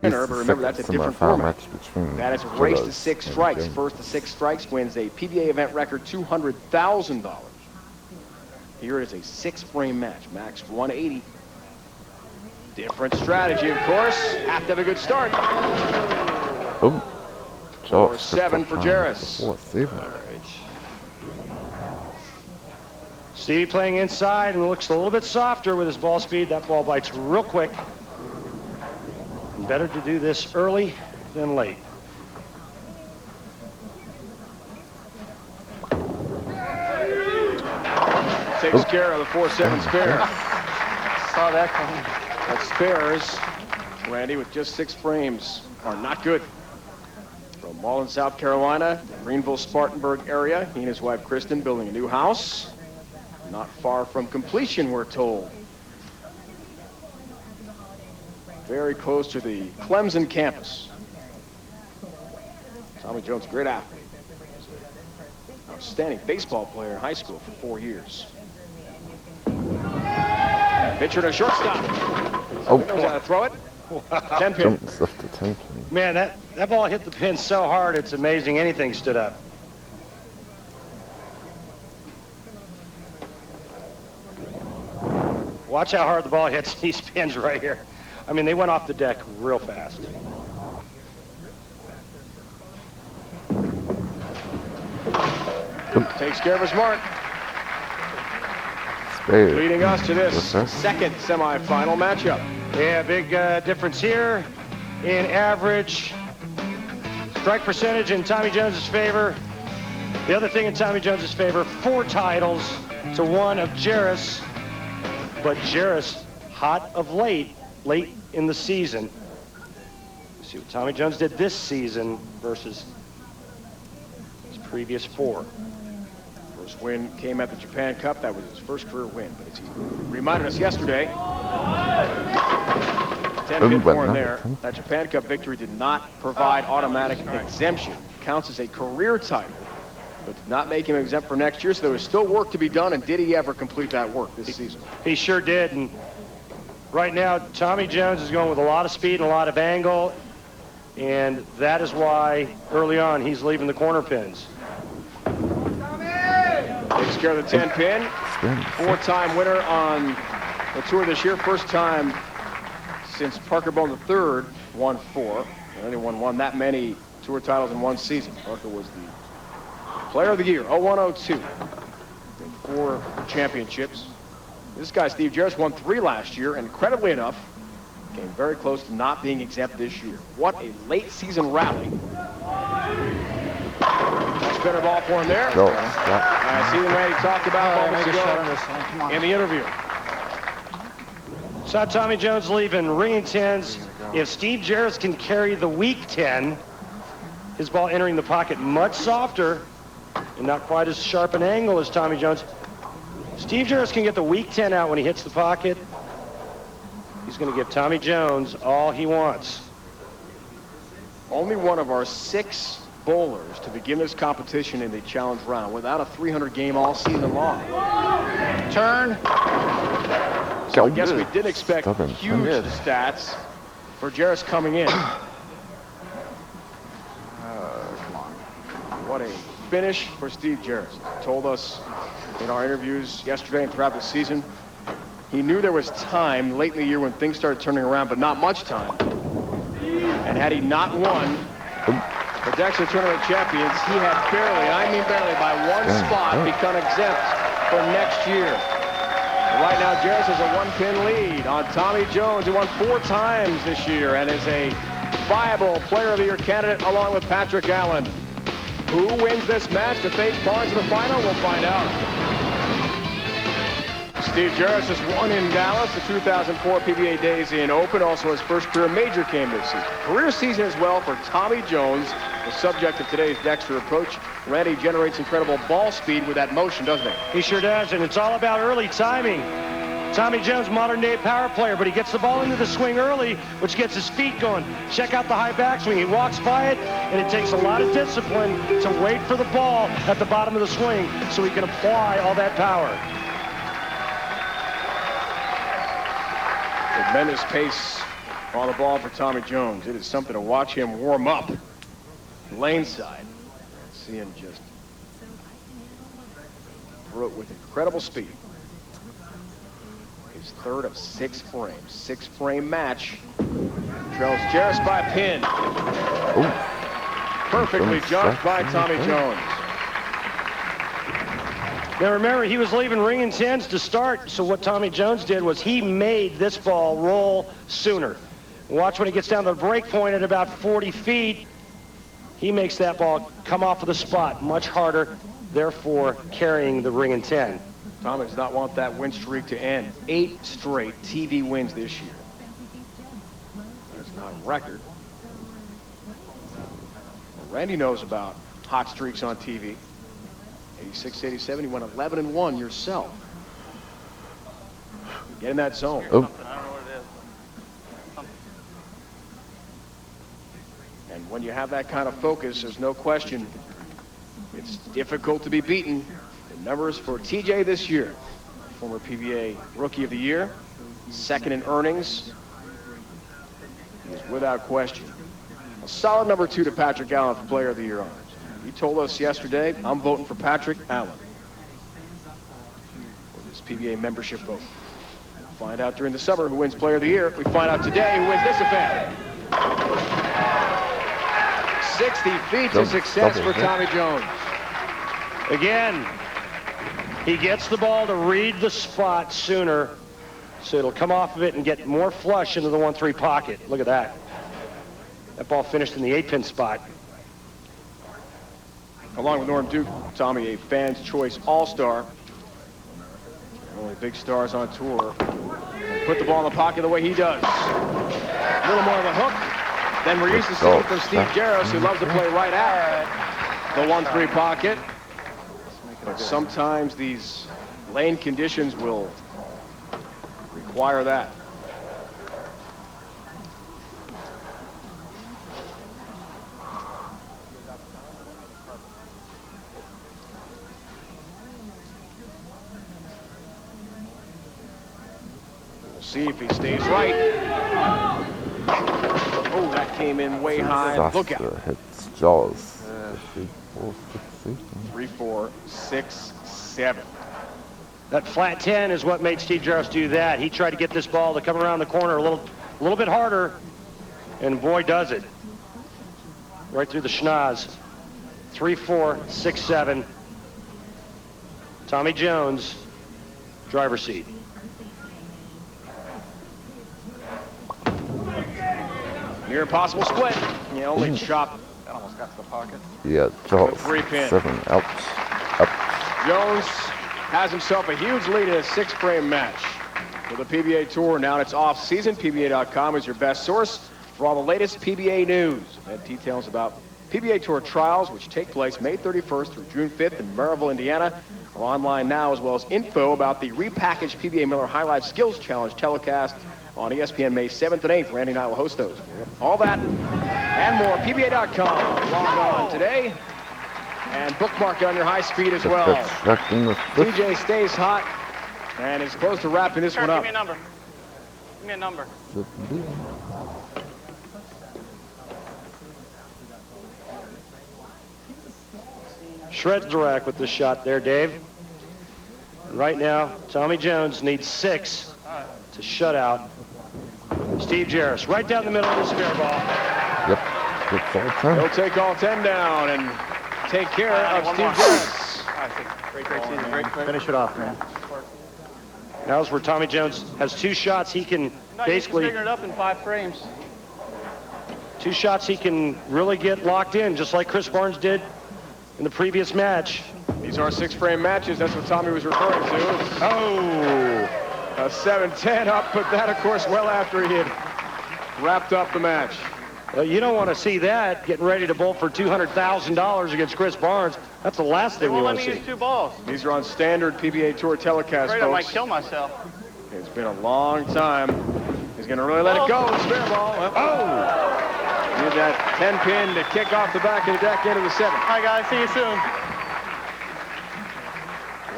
But remember, that's a different format. That is a race to 6 strikes. First to 6 strikes wins a PBA event record $200,000. Here it is a 6-frame match, max 180. Different strategy, of course. Have to have a good start. Oh, 4-7 for Jaros. Stevie playing inside and looks a little bit softer with his ball speed. That ball bites real quick. And better to do this early than late. Takes care of the 4-7 spare. Saw that coming. But spares, Randy, with just 6 frames, are not good. From Malden, South Carolina, Greenville, Spartanburg area, he and his wife Kristen building a new house. Not far from completion, we're told. Very close to the Clemson campus. Tommy Jones, great athlete. Outstanding baseball player in high school for 4 years. Pitcher to shortstop. Oh, knows how to throw it. 10 pin. Man, that ball hit the pin so hard, it's amazing anything stood up. Watch how hard the ball hits these pins right here. I mean, they went off the deck real fast. Takes care of his mark. Leading us to this second semifinal matchup. Yeah, big difference here in average strike percentage in Tommy Jones's favor. The other thing in Tommy Jones's favor, 4 titles to 1 of Jaros. But Jaros hot of late in the season. Let's see what Tommy Jones did this season versus his previous 4. First win came at the Japan Cup. That was his first career win. But as he reminded us yesterday, 10 pin for him there. That Japan Cup victory did not provide automatic exemption. Counts as a career title, but did not make him exempt for next year. So there was still work to be done. And did he ever complete that work this season? He sure did. And right now, Tommy Jones is going with a lot of speed and a lot of angle. And that is why early on he's leaving the corner pins. Takes care of the 10 pin. 4-time winner on the tour this year. First time since Parker Bowman III won 4. Anyone won that many tour titles in one season. Parker was the player of the year, 01-02. 4 championships. This guy, Steve Jaros, won 3 last year, and incredibly enough, came very close to not being exempt this year. What a late season rally. Spinner ball for him there. I see the Randy talked about in the interview. Saw Tommy Jones leaving ringing 10s. If Steve Jaros can carry the weak 10, his ball entering the pocket much softer and not quite as sharp an angle as Tommy Jones. Steve Jaros can get the weak 10 out when he hits the pocket. He's going to give Tommy Jones all he wants. Only one of our 6 bowlers to begin this competition in the challenge round without a 300 game all season long. Turn. So I guess we didn't expect huge stats for Jaros coming in. What a finish for Steve Jaros. Told us in our interviews yesterday and throughout the season, he knew there was time late in the year when things started turning around, but not much time. And had he not won the Dexter Tournament Champions, he had barely, I mean barely, by 1 spot become exempt for next year. Right now, Jaros has a 1-pin lead on Tommy Jones, who won 4 times this year and is a viable Player of the Year candidate along with Patrick Allen. Who wins this match to face Barnes in the final? We'll find out. Steve Jaros has won in Dallas, the 2004 PBA Days-Inn Open. Also his first career major came this season. Career season as well for Tommy Jones, the subject of today's Dexter approach. Randy generates incredible ball speed with that motion, doesn't he? He sure does, and it's all about early timing. Tommy Jones, modern-day power player, but he gets the ball into the swing early, which gets his feet going. Check out the high backswing. He walks by it, and it takes a lot of discipline to wait for the ball at the bottom of the swing so he can apply all that power. Tremendous pace On the ball for Tommy Jones. It is something to watch him warm up. Lane side. See him just throw it with incredible speed. His third of 6 frames. 6-frame match. Trails Jaros by a pin. Ooh. Perfectly judged by Tommy Jones. Now remember, he was leaving ring and tens to start, so what Tommy Jones did was he made this ball roll sooner. Watch when he gets down to the break point at about 40 feet. He makes that ball come off of the spot much harder, therefore carrying the ring and 10. Tommy does not want that win streak to end. 8 straight TV wins this year. That's not a record. Randy knows about hot streaks on TV. 86, 87, you went 11-1 yourself. Get in that zone. Oh. I don't know what it is. And when you have that kind of focus, there's no question it's difficult to be beaten. The numbers for TJ this year, former PBA Rookie of the Year, second in earnings. He is without question a solid number 2 to Patrick Allen for Player of the Year honors. He told us yesterday, I'm voting for Patrick Allen with his PBA membership vote. We'll find out during the summer who wins Player of the Year. We find out today who wins this event. 60 feet to success for Tommy Jones. Again, he gets the ball to read the spot sooner, so it'll come off of it and get more flush into the 1-3 pocket. Look at that. That ball finished in the 8-pin spot. Along with Norm Duke, Tommy, a Fans' Choice All-Star. Only big stars on tour. Put the ball in the pocket the way he does. A little more of a hook than we're used to seeing from Steve Jaros, who loves to play right at the 1-3 pocket. But sometimes these lane conditions will require that. See if he stays right. Oh, that came in way high. Look out. Hits Jaws. 3, 4, 6, 7. That flat 10 is what made Steve Jaros do that. He tried to get this ball to come around the corner a little bit harder, and boy does it. Right through the schnoz. 3, 4, 6, 7. Tommy Jones, driver's seat. Near impossible split. You only chop. That almost got to the pocket. Yeah, Jaws. 3-pin. 7. Ouch. Jones has himself a huge lead in a 6-frame match for the PBA Tour. Now it's off season. PBA.com is your best source for all the latest PBA news. And details about PBA Tour trials, which take place May 31st through June 5th in Maryville, Indiana, are online now, as well as info about the repackaged PBA Miller High Life Skills Challenge telecast on ESPN May 7th and 8th. Randy and I will host those. All that and more. PBA.com. Log on today and bookmark it on your high speed as well. TJ stays hot and is close to wrapping this one up. Give me a number. Give me a number. Shreds the rack with this shot there, Dave. And right now, Tommy Jones needs 6 to shut out Steve Jaros. Right down the middle of this fair ball. Yep. It's all 10. He'll take all 10 down and take care of Steve Jaros. Great season. Great. Finish it off, man. Now's where Tommy Jones has 2 shots. He can basically figure it up in 5 frames. 2 shots he can really get locked in, just like Chris Barnes did in the previous match. These are 6-frame matches. That's what Tommy was referring to. Oh! A 7-10 up, but that, of course, well after he had wrapped up the match. Well, you don't want to see that, getting ready to bowl for $200,000 against Chris Barnes. That's the last thing we want to see. Let me use 2 balls. These are on standard PBA Tour telecast, Afraid I might folks. kill myself. It's been a long time. He's going to really let it go. It's fair ball. Oh! Did that 10-pin to kick off the back of the deck into the 7th. All right, guys. See you soon.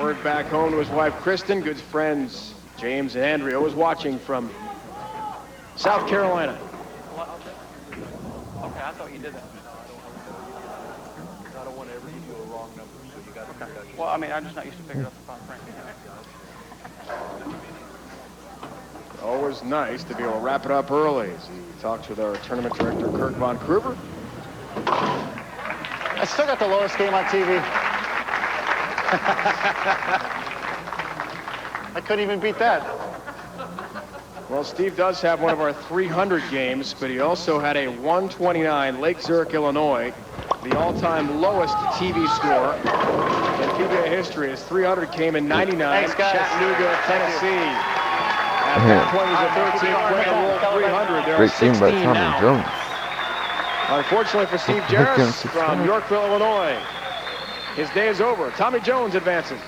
Word back home to his wife, Kristen. Good friends, James and Andrea, was watching from South Carolina. Okay, I thought you did that. I don't want to ever give you a wrong number, so you got to Okay. Well, I mean, I'm just not used to picking up the five frames. Always nice to be able to wrap it up early as he talks with our tournament director, Kirk Von Kruger. I still got the lowest game on TV. I couldn't even beat that. Well, Steve does have one of our 300 games, but he also had a 129 Lake Zurich, Illinois, the all-time lowest TV score in PBA history. His 300 came in 99, Thanks, guys. Chattanooga, Tennessee. At that point, he was a 13th win and rolled 300. There are Great team by 16 Tommy now. Jones. Unfortunately for Steve Jaros from Yorkville, Illinois, his day is over. Tommy Jones advances.